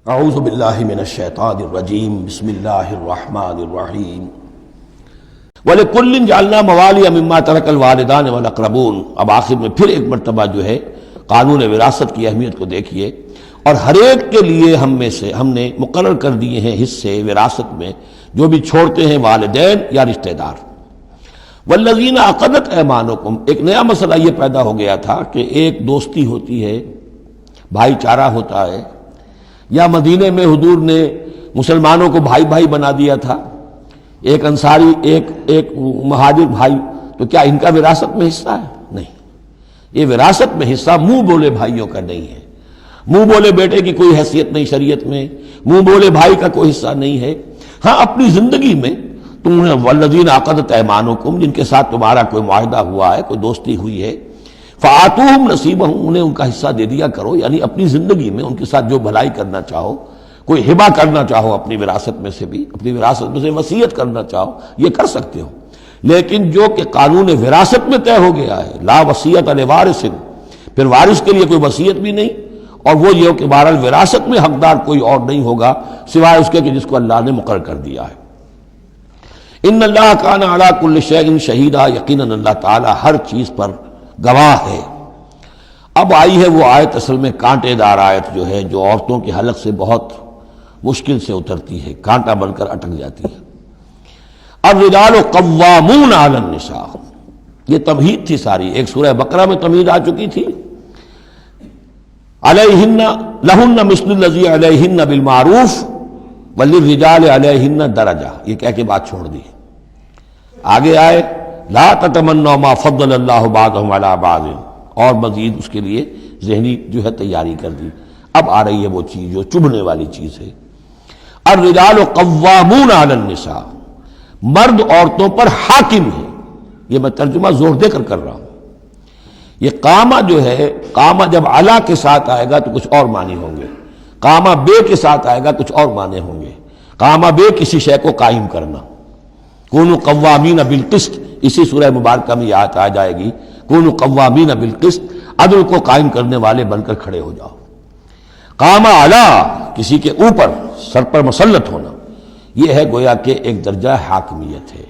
اعوذ باللہ من الشیطان الرجیم بسم اللہ الرحمن الرحیم وَلِكُلٍّ جَعَلْنَا مَوَالِيَ مِمَّا تَرَكَ الْوَالِدَانِ وَالْأَقْرَبُونَ۔ اب آخر میں پھر ایک مرتبہ جو ہے قانون وراثت کی اہمیت کو دیکھیے، اور ہر ایک کے لیے ہم نے مقرر کر دیے ہیں حصے وراثت میں جو بھی چھوڑتے ہیں والدین یا رشتہ دار۔ وَالَّذِينَ عَقَدَتْ أَيْمَانُكُمْ، ایک نیا مسئلہ یہ پیدا ہو گیا تھا کہ ایک دوستی ہوتی ہے، بھائی چارہ ہوتا ہے، یا مدینے میں حضور نے مسلمانوں کو بھائی بھائی بنا دیا تھا، ایک انصاری ایک مہاجر بھائی، تو کیا ان کا وراثت میں حصہ ہے؟ نہیں، یہ وراثت میں حصہ منہ بولے بھائیوں کا نہیں ہے۔ منہ بولے بیٹے کی کوئی حیثیت نہیں شریعت میں، منہ بولے بھائی کا کوئی حصہ نہیں ہے۔ ہاں، اپنی زندگی میں تم نے والذین عقدت ایمانکم، جن کے ساتھ تمہارا کوئی معاہدہ ہوا ہے، کوئی دوستی ہوئی ہے، فآتوہم نصیبہم، انہیں ان کا حصہ دے دیا کرو، یعنی اپنی زندگی میں ان کے ساتھ جو بھلائی کرنا چاہو، کوئی ہبہ کرنا چاہو اپنی وراثت میں سے بھی، اپنی وراثت میں سے وصیت کرنا چاہو، یہ کر سکتے ہو۔ لیکن جو کہ قانون وراثت میں طے ہو گیا ہے، لا وصیت لوارث، پھر وارث کے لیے کوئی وصیت بھی نہیں، اور وہ یہ کہ بہرحال وراثت میں حقدار کوئی اور نہیں ہوگا سوائے اس کے کہ جس کو اللہ نے مقرر کر دیا ہے۔ ان اللہ کان علی کل شیء شہیدا، یقیناً اللہ تعالی ہر چیز پر گواہ ہے۔ اب آئی ہے وہ آیت، اصل میں کانٹے دار آیت جو ہے، جو عورتوں کے حلق سے بہت مشکل سے اترتی ہے، کانٹا بن کر اٹک جاتی ہے۔ الرجال قوامون علی النساء، یہ تمہید تھی ساری، ایک سورہ بقرہ میں تمہید آ چکی تھی، علیہن لہن مثل الذی علیہن بالمعروف وللرجال علیہن درجہ، یہ کہہ کے بات چھوڑ دی۔ آگے آئے لا تتمنوا ما فضل اللہ بعضهم علی بعض، اور مزید اس کے لیے ذہنی جو ہے تیاری کر دی۔ اب آ رہی ہے وہ چیز جو چبھنے والی چیز ہے۔ الرجال قوامون علی النساء، مرد عورتوں پر حاکم ہے۔ یہ میں ترجمہ زور دے کر رہا ہوں۔ یہ قامہ جو ہے، قامہ جب علا کے ساتھ آئے گا تو کچھ اور معنی ہوں گے، قامہ بے کے ساتھ آئے گا کچھ اور معنی ہوں گے۔ قامہ بے کسی شے کو قائم کرنا، کونوا قوامین بالقسط، اسی سورہ مبارکہ میں یہ آیت آ جائے گی، کونوا قوامین بالقسط، عدل کو قائم کرنے والے بن کر کھڑے ہو جاؤ۔ قامہ علا، کسی کے اوپر، سر پر مسلط ہونا، یہ ہے گویا کہ ایک درجہ حاکمیت ہے۔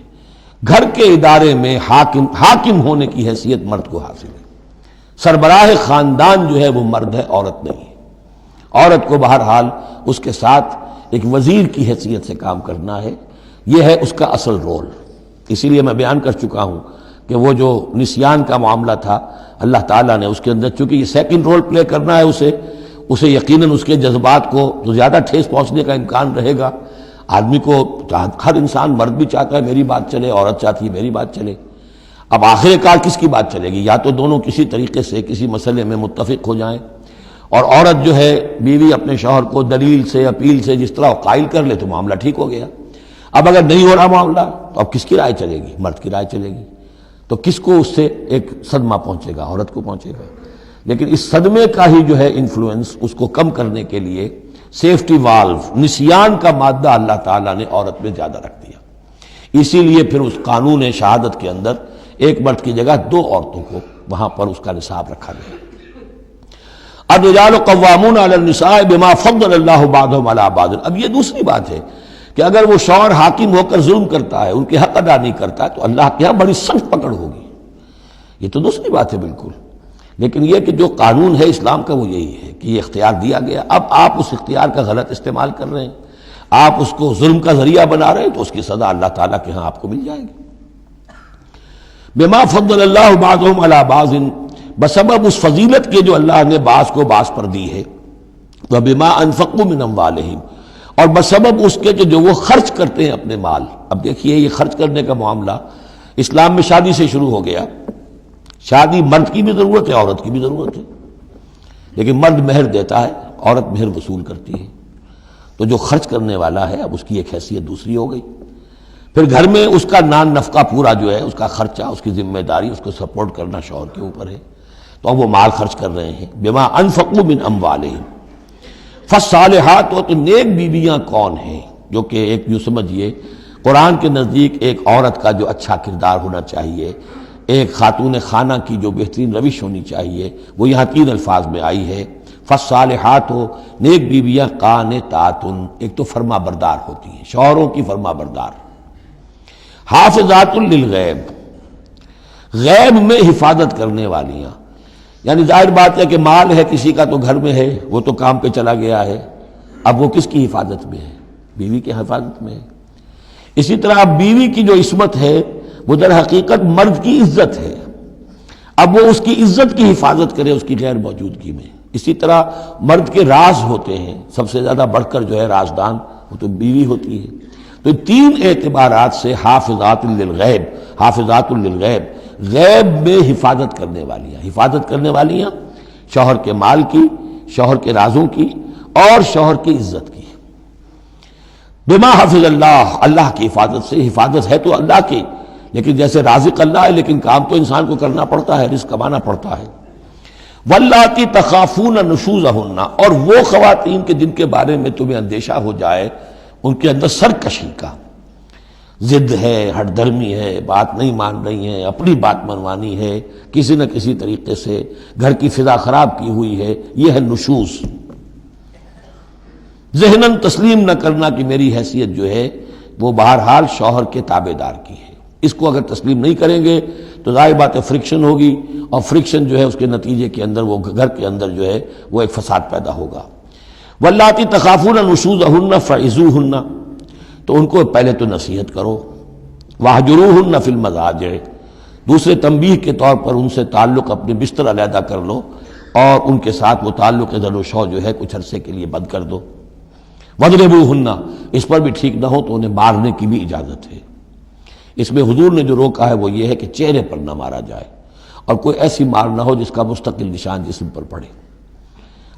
گھر کے ادارے میں حاکم ہونے کی حیثیت مرد کو حاصل ہے۔ سربراہ خاندان جو ہے وہ مرد ہے، عورت نہیں ہے۔ عورت کو بہرحال اس کے ساتھ ایک وزیر کی حیثیت سے کام کرنا ہے، یہ ہے اس کا اصل رول۔ اسی لیے میں بیان کر چکا ہوں کہ وہ جو نسیان کا معاملہ تھا، اللہ تعالیٰ نے اس کے اندر چونکہ یہ سیکنڈ رول پلے کرنا ہے اسے یقیناً اس کے جذبات کو تو زیادہ ٹھیس پہنچنے کا امکان رہے گا۔ آدمی کو، ہر انسان، مرد بھی چاہتا ہے میری بات چلے، عورت چاہتی ہے میری بات چلے۔ اب آخر کار کس کی بات چلے گی؟ یا تو دونوں کسی طریقے سے کسی مسئلے میں متفق ہو جائیں، اور عورت جو ہے بیوی اپنے شوہر کو دلیل سے، اپیل سے جس طرح قائل کر لے تو معاملہ ٹھیک ہو گیا۔ اب اگر نہیں ہو رہا معاملہ تو اب کس کی رائے چلے گی؟ مرد کی رائے چلے گی۔ تو کس کو اس سے ایک صدمہ پہنچے گا؟ عورت کو پہنچے گا۔ لیکن اس صدمے کا ہی جو ہے انفلوئنس، اس کو کم کرنے کے لیے سیفٹی والو، نسیان کا مادہ اللہ تعالیٰ نے عورت میں زیادہ رکھ دیا۔ اسی لیے پھر اس قانون شہادت کے اندر ایک مرد کی جگہ 2 عورتوں کو وہاں پر اس کا نصاب رکھا گیا۔ الرجال قوامون علی النساء بما فضل اللہ بعضهم علی بعض۔ اب یہ دوسری بات ہے کہ اگر وہ شوہر حاکم ہو کر ظلم کرتا ہے، ان کے حق ادا نہیں کرتا ہے، تو اللہ کے ہاں بڑی سخت پکڑ ہوگی۔ یہ تو دوسری بات ہے بالکل۔ لیکن یہ کہ جو قانون ہے اسلام کا وہ یہی ہے کہ یہ اختیار دیا گیا، اب آپ اس اختیار کا غلط استعمال کر رہے ہیں، آپ اس کو ظلم کا ذریعہ بنا رہے ہیں، تو اس کی سزا اللہ تعالیٰ کے ہاں آپ کو مل جائے گی۔ بما فضل اللہ بعضهم علی بعض، بسبب اس فضیلت کے جو اللہ نے بعض کو بعض پر دی ہے، وبما انفقوا من اموالہم، اور بسبب اس کے جو وہ خرچ کرتے ہیں اپنے مال۔ اب دیکھیے یہ خرچ کرنے کا معاملہ اسلام میں شادی سے شروع ہو گیا۔ شادی مرد کی بھی ضرورت ہے، عورت کی بھی ضرورت ہے، لیکن مرد مہر دیتا ہے، عورت مہر وصول کرتی ہے۔ تو جو خرچ کرنے والا ہے اب اس کی ایک حیثیت دوسری ہو گئی۔ پھر گھر میں اس کا نان نفقہ پورا جو ہے، اس کا خرچہ، اس کی ذمہ داری، اس کو سپورٹ کرنا شوہر کے اوپر ہے، تو اب وہ مال خرچ کر رہے ہیں۔ بما انفقوا من اموالہم، فالصالحات، تو نیک بیویاں کون ہیں؟ جو کہ ایک یوں سمجھیے قرآن کے نزدیک ایک عورت کا جو اچھا کردار ہونا چاہیے، ایک خاتون خانہ کی جو بہترین روش ہونی چاہیے، وہ یہاں 3 الفاظ میں آئی ہے۔ فالصالحات ہو نیک بیویاں قانتات، ایک تو فرما بردار ہوتی ہیں، شوہروں کی فرما بردار، حافظات للغیب، غیب میں حفاظت کرنے والیاں، یعنی ظاہر بات ہے کہ مال ہے کسی کا تو گھر میں ہے، وہ تو کام پہ چلا گیا ہے، اب وہ کس کی حفاظت میں ہے؟ بیوی کی حفاظت میں ہے۔ اسی طرح اب بیوی کی جو عصمت ہے وہ در حقیقت مرد کی عزت ہے، اب وہ اس کی عزت کی حفاظت کرے اس کی غیر موجودگی میں۔ اسی طرح مرد کے راز ہوتے ہیں، سب سے زیادہ بڑھ کر جو ہے رازدان وہ تو بیوی ہوتی ہے۔ تو تین اعتبارات سے حافظات للغیب، حافظات للغیب، غیب میں حفاظت کرنے والیاں، حفاظت کرنے والیاں شوہر کے مال کی، شوہر کے رازوں کی اور شوہر کی عزت کی۔ بما حفظ اللہ، اللہ کی حفاظت سے، حفاظت ہے تو اللہ کی، لیکن جیسے رازق اللہ ہے لیکن کام تو انسان کو کرنا پڑتا ہے، رزق کمانا پڑتا ہے۔ واللاتی تخافون نشوزہن، اور وہ خواتین کے جن کے بارے میں تمہیں اندیشہ ہو جائے ان کے اندر سرکشی کا، ضد ہے، ہٹ دھرمی ہے، بات نہیں مان رہی ہیں، اپنی بات منوانی ہے، کسی نہ کسی طریقے سے گھر کی فضا خراب کی ہوئی ہے، یہ ہے نشوز۔ ذہناً تسلیم نہ کرنا کہ میری حیثیت جو ہے وہ بہرحال شوہر کے تابع دار کی ہے، اس کو اگر تسلیم نہیں کریں گے تو ظاہر بات ہے فرکشن ہوگی، اور فرکشن جو ہے اس کے نتیجے کے اندر وہ گھر کے اندر جو ہے وہ ایک فساد پیدا ہوگا۔ واللاتی تخافون نشوزہن فعظوہن، تو ان کو پہلے تو نصیحت کرو، واہجروہن فی المضاجع، دوسرے تنبیہ کے طور پر ان سے تعلق اپنے بستر علیحدہ کر لو اور ان کے ساتھ وہ تعلق زن و شو جو ہے کچھ عرصے کے لیے بند کر دو۔ وَاضْرِبُوهُنَّ، اس پر بھی ٹھیک نہ ہو تو انہیں مارنے کی بھی اجازت ہے۔ اس میں حضور نے جو روکا ہے وہ یہ ہے کہ چہرے پر نہ مارا جائے، اور کوئی ایسی مار نہ ہو جس کا مستقل نشان جسم پر پڑے۔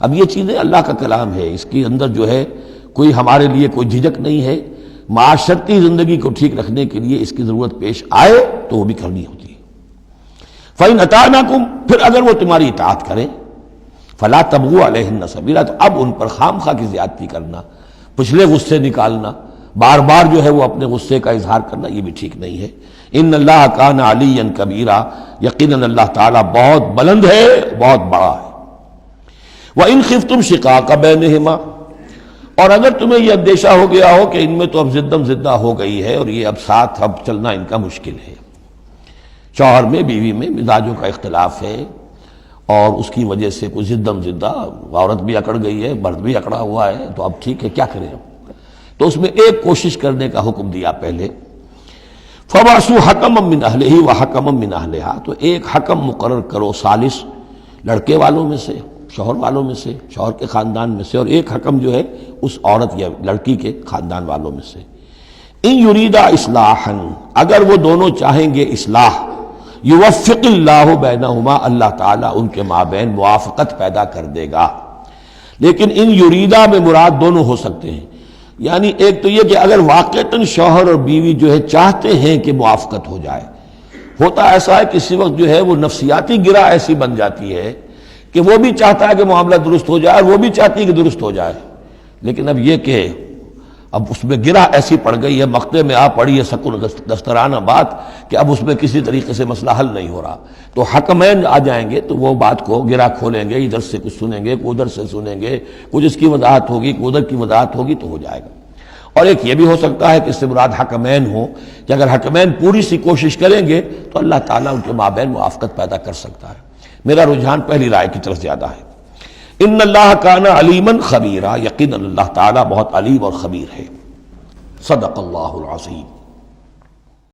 اب یہ چیزیں اللہ کا کلام ہے، اس کے اندر جو ہے کوئی ہمارے لیے کوئی جھجک نہیں ہے، معاشرتی زندگی کو ٹھیک رکھنے کے لیے اس کی ضرورت پیش آئے تو وہ بھی کرنی ہوتی ہے۔ فَإِنْ أَطَعْنَكُمْ، پھر اگر وہ تمہاری اطاعت کریں، فَلَا تَبْغُوا عَلَيْهِنَّ سَبِيلًا، تو اب ان پر خام خواہ کی زیادتی کرنا، پچھلے غصے نکالنا، بار بار جو ہے وہ اپنے غصے کا اظہار کرنا، یہ بھی ٹھیک نہیں ہے۔ ان اللہ کان علیٰ کبیرا، یقیناً اللہ تعالیٰ بہت بلند ہے، بہت بڑا ہے۔ وَإِنْ خِفْتُمْ شِقَاقَ بَيْنِهِمَا، اور اگر تمہیں یہ اندیشہ ہو گیا ہو کہ ان میں تو اب زدم زدہ ہو گئی ہے اور یہ اب ساتھ اب چلنا ان کا مشکل ہے، شوہر میں بیوی میں مزاجوں کا اختلاف ہے اور اس کی وجہ سے کوئی زدم زدہ، عورت بھی اکڑ گئی ہے، مرد بھی اکڑا ہوا ہے، تو اب ٹھیک ہے کیا کریں ہم؟ تو اس میں ایک کوشش کرنے کا حکم دیا پہلے، فَبَعْثُوا حَكَمًا مِّنْ أَهْلِهِ وَحَكَمًا مِّنْ أَهْلِهَا، تو ایک حکم مقرر کرو ثالث، لڑکے والوں میں سے، شوہر والوں میں سے، شوہر کے خاندان میں سے، اور ایک حکم جو ہے اس عورت یا لڑکی کے خاندان والوں میں سے۔ ان یریدا اصلاحا، اگر وہ دونوں چاہیں گے اصلاح، یوفق اللہ بینہما، اللہ تعالیٰ ان کے مابین موافقت پیدا کر دے گا۔ لیکن ان یریدا میں مراد دونوں ہو سکتے ہیں، یعنی ایک تو یہ کہ اگر واقعتاً شوہر اور بیوی جو ہے چاہتے ہیں کہ موافقت ہو جائے، ہوتا ایسا ہے کسی وقت جو ہے وہ نفسیاتی گرہ ایسی بن جاتی ہے کہ وہ بھی چاہتا ہے کہ معاملہ درست ہو جائے اور وہ بھی چاہتی ہے کہ درست ہو جائے، لیکن اب یہ کہ اب اس میں گرہ ایسی پڑ گئی ہے، مقطع میں آ پڑی ہے سکون دسترانہ بات کہ اب اس میں کسی طریقے سے مسئلہ حل نہیں ہو رہا، تو حکمین آ جائیں گے تو وہ بات کو گرہ کھولیں گے، ادھر سے کچھ سنیں گے، ادھر سے سنیں گے، کچھ اس کی وضاحت ہوگی، ادھر کی وضاحت ہوگی، تو ہو جائے گا۔ اور ایک یہ بھی ہو سکتا ہے کہ اس سے مراد حکمین ہوں کہ اگر حکمین پوری سی کوشش کریں گے تو اللہ تعالیٰ ان کے مابین موافقت پیدا کر سکتا ہے۔ میرا رجحان پہلی رائے کی طرف زیادہ ہے۔ ان اللہ کان علیما خبیرا، یقیناً اللہ تعالیٰ بہت علیم اور خبیر ہے۔ صدق اللہ العظیم۔